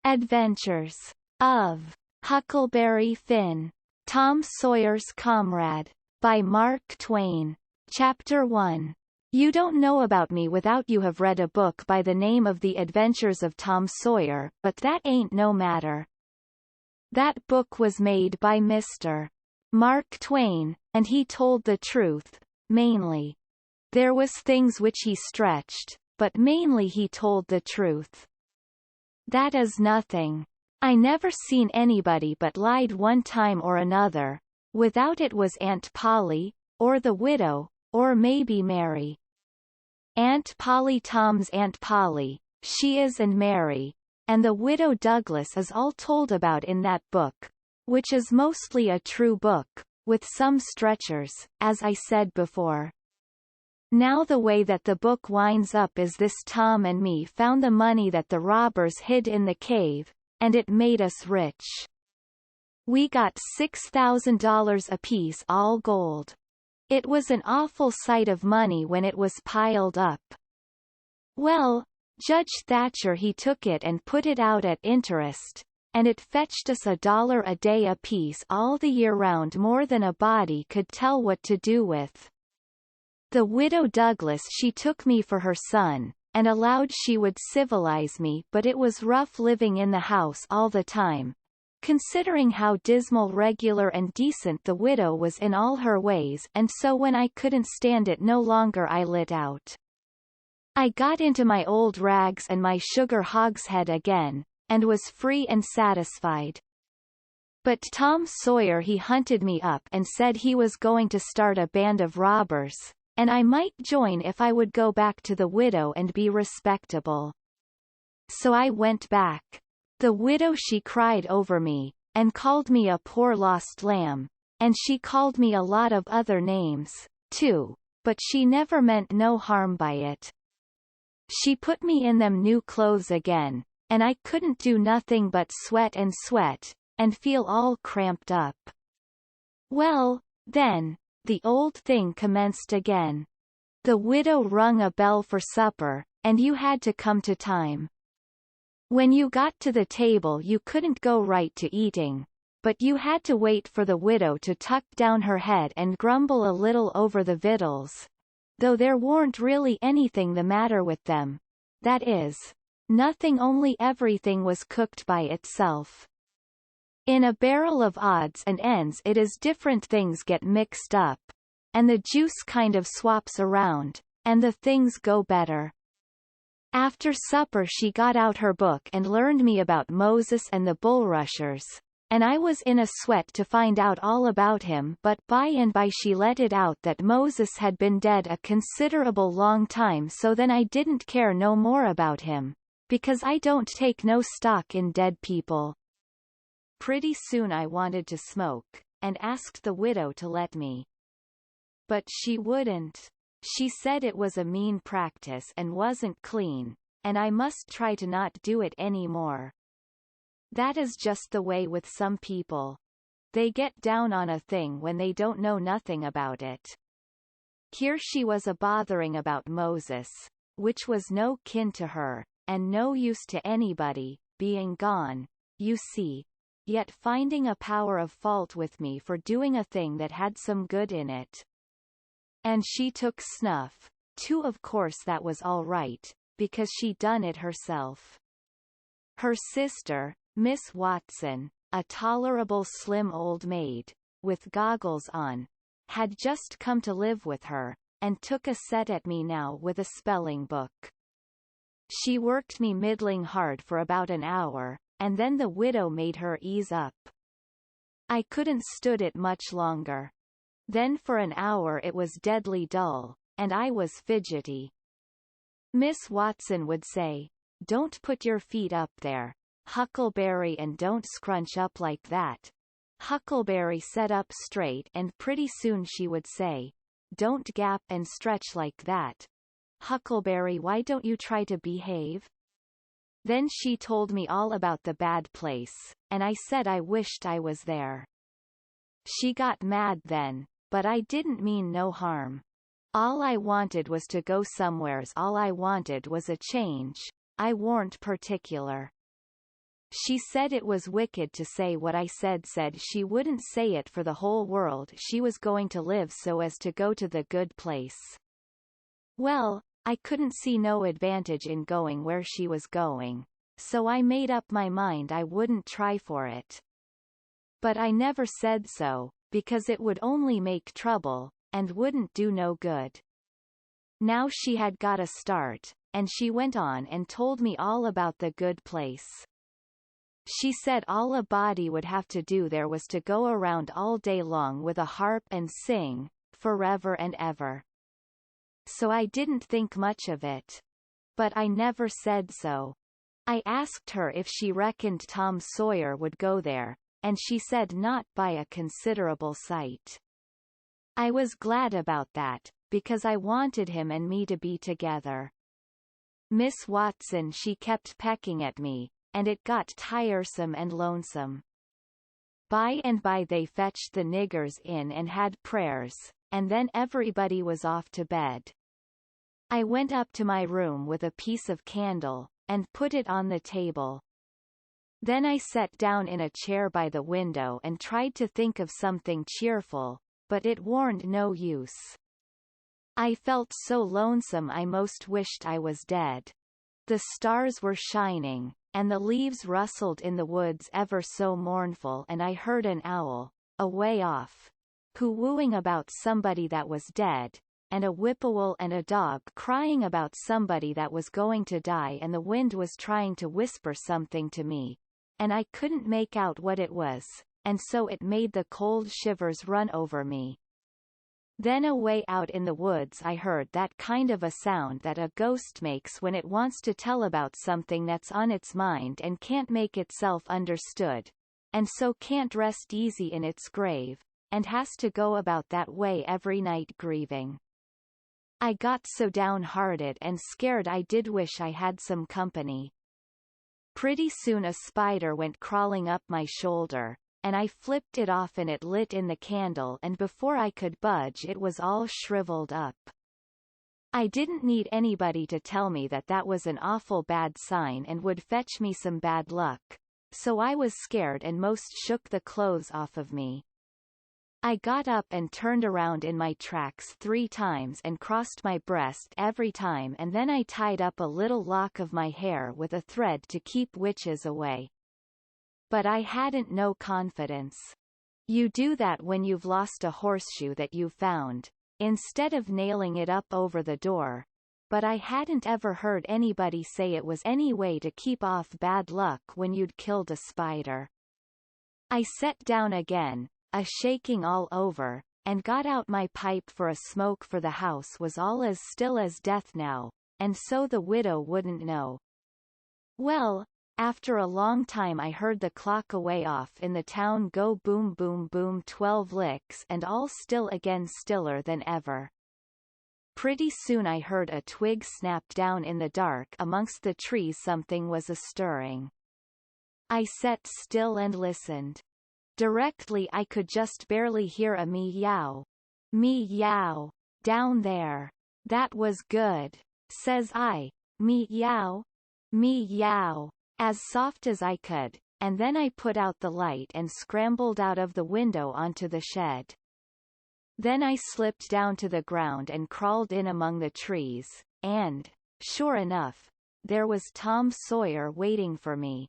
Adventures of Huckleberry Finn, Tom Sawyer's Comrade, by Mark Twain. Chapter 1. You don't know about me without you have read a book by the name of The Adventures of Tom Sawyer, but that ain't no matter. That book was made by Mr. Mark Twain, and he told the truth, mainly. There was things which he stretched, but mainly he told the truth. That is nothing. I never seen anybody but lied one time or another. Without it was Aunt Polly, or the widow, or maybe Mary. Aunt Polly, Tom's Aunt Polly, she is and Mary, and the widow Douglas is all told about in that book, which is mostly a true book, with some stretchers, as I said before. Now the way that the book winds up is this: Tom and me found the money that the robbers hid in the cave, and it made us rich. We got $6,000 apiece, all gold. It was an awful sight of money when it was piled up. Well, Judge Thatcher he took it and put it out at interest, and it fetched us $1 a day apiece all the year round, more than a body could tell what to do with. The widow Douglas she took me for her son, and allowed she would civilize me, but it was rough living in the house all the time, considering how dismal, regular and decent the widow was in all her ways, and so when I couldn't stand it no longer I lit out. I got into my old rags and my sugar hogshead again, and was free and satisfied. But Tom Sawyer he hunted me up and said he was going to start a band of robbers, and I might join if I would go back to the widow and be respectable. So I went back. The widow she cried over me, and called me a poor lost lamb, and she called me a lot of other names, too, but she never meant no harm by it. She put me in them new clothes again, and I couldn't do nothing but sweat, and feel all cramped up. Well, then, the old thing commenced again. The widow rung a bell for supper, and you had to come to time. When you got to the table you couldn't go right to eating, but you had to wait for the widow to tuck down her head and grumble a little over the victuals, though there warn't really anything the matter with them. That is, nothing, only everything was cooked by itself. In a barrel of odds and ends it is different things get mixed up, and the juice kind of swaps around, and the things go better. After supper she got out her book and learned me about Moses and the bulrushers, and I was in a sweat to find out all about him, but by and by she let it out that Moses had been dead a considerable long time, so then I didn't care no more about him, because I don't take no stock in dead people. Pretty soon I wanted to smoke, and asked the widow to let me. But she wouldn't. She said it was a mean practice and wasn't clean, and I must try to not do it any more. That is just the way with some people. They get down on a thing when they don't know nothing about it. Here she was a-bothering about Moses, which was no kin to her, and no use to anybody, being gone, you see, yet finding a power of fault with me for doing a thing that had some good in it. And she took snuff, too. Of course that was all right, because she done it herself. Her sister, Miss Watson, a tolerable slim old maid, with goggles on, had just come to live with her, and took a set at me now with a spelling book. She worked me middling hard for about an hour, and then the widow made her ease up. I couldn't stood it much longer. Then for an hour it was deadly dull, and I was fidgety. Miss Watson would say, "Don't put your feet up there, Huckleberry, and don't scrunch up like that." Huckleberry sat up straight, and pretty soon she would say, "Don't gap and stretch like that. Huckleberry, why don't you try to behave?" Then she told me all about the bad place, and I said I wished I was there. She got mad then, but I didn't mean no harm. All I wanted was to go somewheres, all I wanted was a change. I warn't particular. She said it was wicked to say what I said she wouldn't say it for the whole world she was going to live so as to go to the good place. Well, I couldn't see no advantage in going where she was going, so I made up my mind I wouldn't try for it. But I never said so, because it would only make trouble, and wouldn't do no good. Now she had got a start, and she went on and told me all about the good place. She said all a body would have to do there was to go around all day long with a harp and sing, forever and ever. So I didn't think much of it. But I never said so. I asked her if she reckoned Tom Sawyer would go there, and she said not by a considerable sight. I was glad about that, because I wanted him and me to be together. Miss Watson she kept pecking at me, and it got tiresome and lonesome. By and by they fetched the niggers in and had prayers, and then everybody was off to bed. I went up to my room with a piece of candle, and put it on the table. Then I sat down in a chair by the window and tried to think of something cheerful, but it warn't no use. I felt so lonesome I most wished I was dead. The stars were shining, and the leaves rustled in the woods ever so mournful, and I heard an owl, away off, coo-wooing about somebody that was dead, and a whippoorwill and a dog crying about somebody that was going to die, and the wind was trying to whisper something to me, and I couldn't make out what it was, and so it made the cold shivers run over me. Then away out in the woods I heard that kind of a sound that a ghost makes when it wants to tell about something that's on its mind and can't make itself understood, and so can't rest easy in its grave, and has to go about that way every night grieving. I got so downhearted and scared I did wish I had some company. Pretty soon a spider went crawling up my shoulder, and I flipped it off and it lit in the candle, and before I could budge it was all shriveled up. I didn't need anybody to tell me that that was an awful bad sign and would fetch me some bad luck, so I was scared and most shook the clothes off of me. I got up and turned around in my tracks 3 times and crossed my breast every time, and then I tied up a little lock of my hair with a thread to keep witches away. But I hadn't no confidence. You do that when you've lost a horseshoe that you've found, instead of nailing it up over the door, but I hadn't ever heard anybody say it was any way to keep off bad luck when you'd killed a spider. I sat down again, a-shaking all over, and got out my pipe for a smoke, for the house was all as still as death now, and so the widow wouldn't know. Well, after a long time I heard the clock away off in the town go boom boom boom 12 licks, and all still again, stiller than ever. Pretty soon I heard a twig snap down in the dark amongst the trees. Something was a-stirring. I sat still and listened. Directly I could just barely hear a meow. Meow. Down there. That was good, says I. Meow. Meow. As soft as I could, and then I put out the light and scrambled out of the window onto the shed. Then I slipped down to the ground and crawled in among the trees, and, sure enough, there was Tom Sawyer waiting for me.